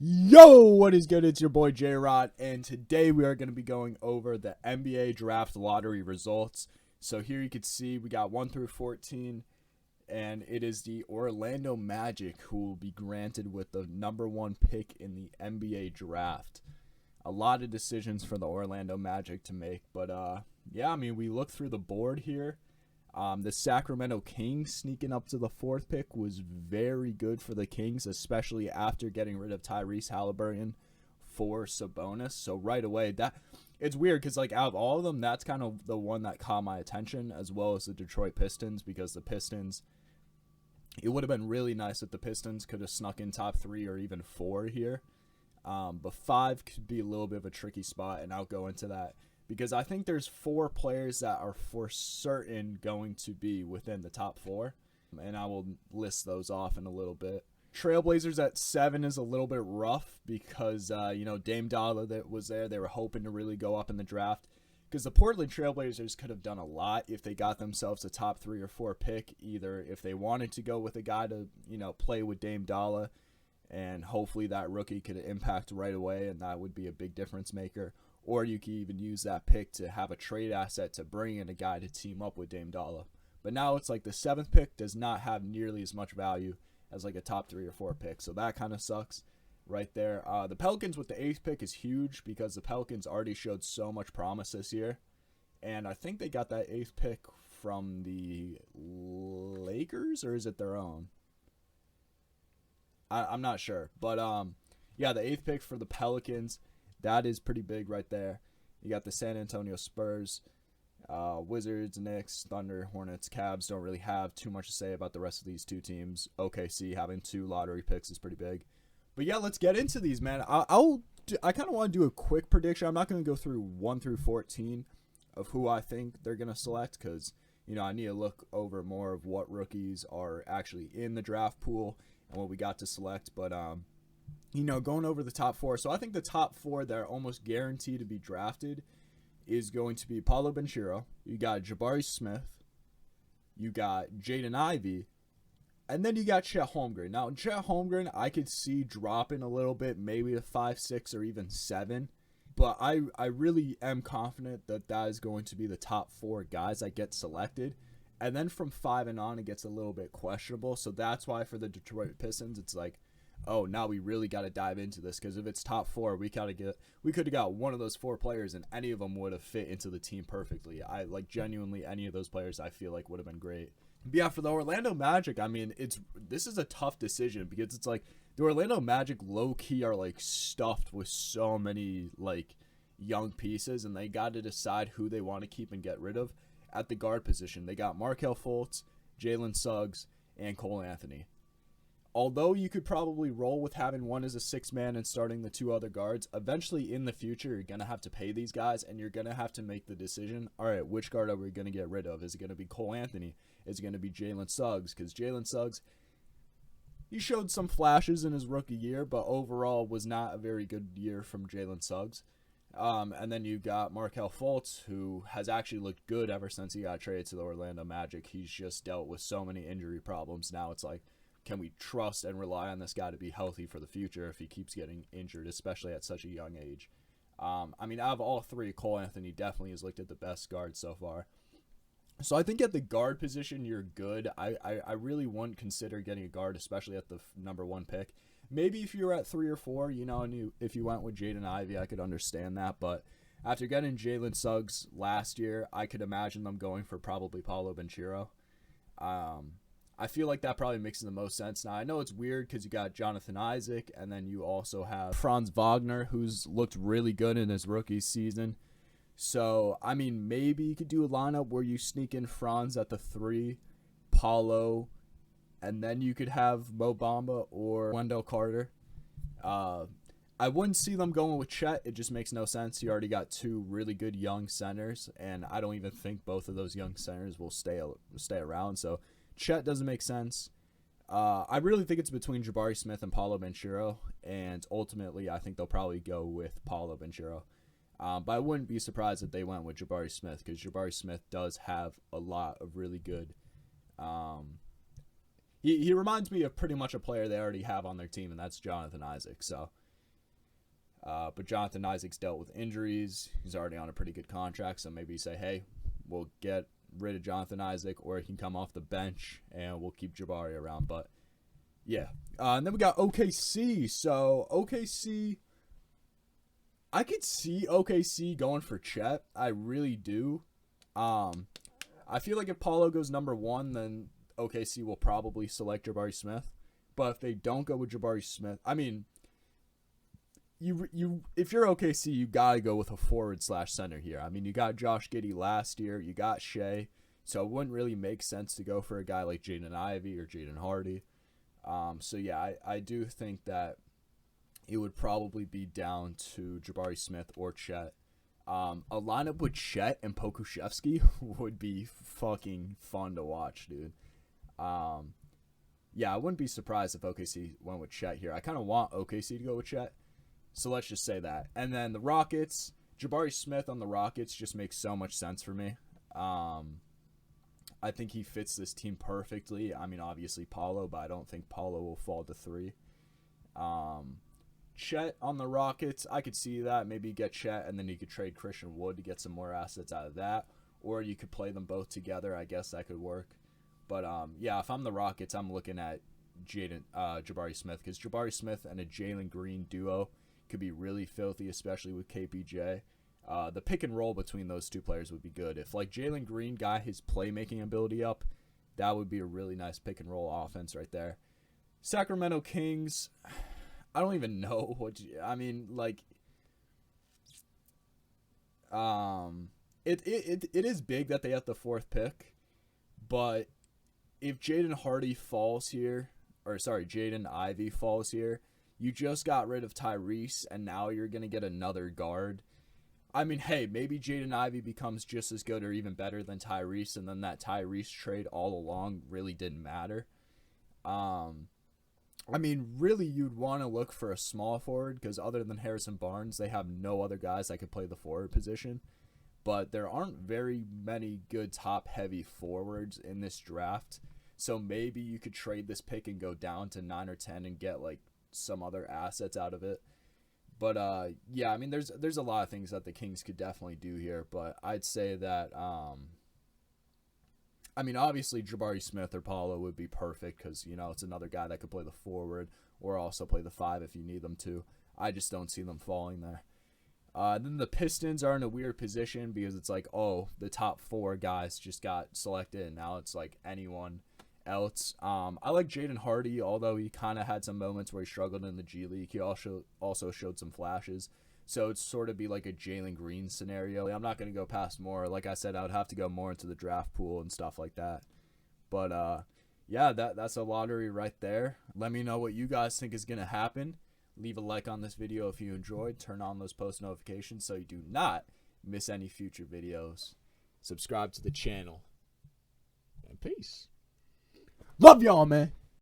Yo, what is good? It's your boy J-Rod, and today we are going to be going over the NBA draft lottery results. So here you can see we got 1 through 14, and it is the Orlando Magic who will be granted with the number 1 pick in the NBA draft. A lot of decisions for the Orlando Magic to make, but yeah, I mean, we look through the board here. The Sacramento Kings sneaking up to the 4th pick was very good for the Kings, especially after getting rid of Tyrese Halliburton for Sabonis. So right away, it's weird because like out of all of them, that's kind of the one that caught my attention, as well as the Detroit Pistons, because the Pistons, it would have been really nice if the Pistons could have snuck in top 3 or even 4 here. But 5 could be a little bit of a tricky spot, and I'll go into that, because I think there's 4 players that are for certain going to be within the top 4, and I will list those off in a little bit. Trailblazers at 7 is a little bit rough because, Dame Dollar that was there. They were hoping to really go up in the draft, because the Portland Trailblazers could have done a lot if they got themselves a top 3 or 4 pick, either if they wanted to go with a guy to, play with Dame Dollar, and hopefully that rookie could impact right away, and that would be a big difference maker. Or you could even use that pick to have a trade asset to bring in a guy to team up with Dame Dollar. But now it's like the 7th pick does not have nearly as much value as like a top 3 or 4 pick. So that kind of sucks right there. The Pelicans with the 8th pick is huge because the Pelicans already showed so much promise this year. And I think they got that 8th pick from the Lakers, or is it their own? I'm not sure. But yeah, the 8th pick for the Pelicans. That is pretty big right there. You got the San Antonio Spurs, Wizards, Knicks, Thunder, Hornets, Cavs. Don't really have too much to say about the rest of these 2 teams. OKC having 2 lottery picks is pretty big. But yeah, let's get into these, man. I kind of want to do a quick prediction. I'm not going to go through 1 through 14 of who I think they're going to select, because, I need to look over more of what rookies are actually in the draft pool and what we got to select. But, going over the top 4. So I think the top 4 that are almost guaranteed to be drafted is going to be Paolo Banchero. You got Jabari Smith. You got Jaden Ivey. And then you got Chet Holmgren. Now, Chet Holmgren, I could see dropping a little bit, maybe to 5, 6, or even 7. But I really am confident that that is going to be the top 4 guys that get selected. And then from 5 and on, it gets a little bit questionable. So that's why for the Detroit Pistons, it's like, oh, now we really got to dive into this, because if it's top 4, we could have got one of those 4 players, and any of them would have fit into the team perfectly. Genuinely, any of those players I feel like would have been great. But yeah, for the Orlando Magic, I mean, this is a tough decision, because it's like the Orlando Magic low key are like stuffed with so many like young pieces, and they got to decide who they want to keep and get rid of at the guard position. They got Markelle Fultz, Jalen Suggs, and Cole Anthony. Although you could probably roll with having one as a 6-man and starting the 2 other guards, eventually in the future you're going to have to pay these guys, and you're going to have to make the decision, all right, which guard are we going to get rid of? Is it going to be Cole Anthony? Is it going to be Jalen Suggs? Because Jalen Suggs, he showed some flashes in his rookie year, but overall was not a very good year from Jalen Suggs. And then you got Markelle Fultz, who has actually looked good ever since he got traded to the Orlando Magic. He's just dealt with so many injury problems. Now it's like, can we trust and rely on this guy to be healthy for the future if he keeps getting injured, especially at such a young age? Out of all 3, Cole Anthony definitely has looked at the best guard so far. So I think at the guard position, you're good. I really wouldn't consider getting a guard, especially at the number 1 pick. Maybe if you were at 3 or 4, and if you went with Jaden Ivey, I could understand that. But after getting Jalen Suggs last year, I could imagine them going for probably Paolo Banchero. I feel like that probably makes the most sense. Now, I know it's weird because you got Jonathan Isaac, and then you also have Franz Wagner, who's looked really good in his rookie season. So, I mean, maybe you could do a lineup where you sneak in Franz at the 3, Paulo, and then you could have Mo Bamba or Wendell Carter. I wouldn't see them going with Chet. It just makes no sense. You already got 2 really good young centers, and I don't even think both of those young centers will stay around. So, Chet doesn't make sense. I really think it's between Jabari Smith and Paolo Banchero, and ultimately I think they'll probably go with Paolo Banchero. But I wouldn't be surprised if they went with Jabari Smith, because Jabari Smith does have a lot of really good He reminds me of pretty much a player they already have on their team, and that's Jonathan Isaac. So But Jonathan Isaac's dealt with injuries. He's already on a pretty good contract, so maybe you say, hey, we'll get rid of Jonathan Isaac, or he can come off the bench, and we'll keep Jabari around. But, yeah. And then we got OKC. So, OKC, I could see OKC going for Chet. I really do. I feel like if Paulo goes number 1, then OKC will probably select Jabari Smith. But if they don't go with Jabari Smith, I mean, if you're OKC, you gotta go with a forward/center here. I mean, you got Josh Giddey last year, you got Shea, so it wouldn't really make sense to go for a guy like Jaden Ivey or Jaden Hardy. So yeah, I do think that it would probably be down to Jabari Smith or Chet. A lineup with Chet and Pokusevski would be fucking fun to watch, dude. Yeah, I wouldn't be surprised if OKC went with Chet here. I kind of want OKC to go with Chet. So let's just say that. And then the Rockets, Jabari Smith on the Rockets just makes so much sense for me. I think he fits this team perfectly. I mean, obviously Paulo, but I don't think Paulo will fall to 3. Chet on the Rockets, I could see that. Maybe get Chet, and then you could trade Christian Wood to get some more assets out of that. Or you could play them both together. I guess that could work. But, yeah, if I'm the Rockets, I'm looking at Jabari Smith. Because Jabari Smith and a Jalen Green duo could be really filthy, especially with KPJ. The pick and roll between those two players would be good. If like Jalen Green got his playmaking ability up, that would be a really nice pick and roll offense right there. Sacramento Kings, I don't even know I mean, like, it is big that they have the 4th pick, but if Jaden Ivey falls here, you just got rid of Tyrese, and now you're going to get another guard. I mean, hey, maybe Jaden Ivey becomes just as good or even better than Tyrese, and then that Tyrese trade all along really didn't matter. I mean, really, you'd want to look for a small forward, because other than Harrison Barnes, they have no other guys that could play the forward position. But there aren't very many good top-heavy forwards in this draft, so maybe you could trade this pick and go down to 9 or 10 and get, like, some other assets out of it. But yeah, I mean, there's a lot of things that the Kings could definitely do here, but I'd say that I mean, obviously Jabari Smith or Paulo would be perfect, because you know it's another guy that could play the forward or also play the 5 if you need them to. I just don't see them falling there. Then the Pistons are in a weird position, because it's like, oh, the top 4 guys just got selected, and now it's like anyone else. I like Jaden Hardy, although he kind of had some moments where he struggled in the G League. He also showed some flashes, so it's sort of be like a Jalen Green scenario. I'm not going to go past more. Like I said, I would have to go more into the draft pool and stuff like that. But yeah, that's a lottery right there. Let me know what you guys think is going to happen. Leave a like on this video if you enjoyed. Turn on those post notifications so you do not miss any future videos. Subscribe to the channel. And peace. Love y'all, man.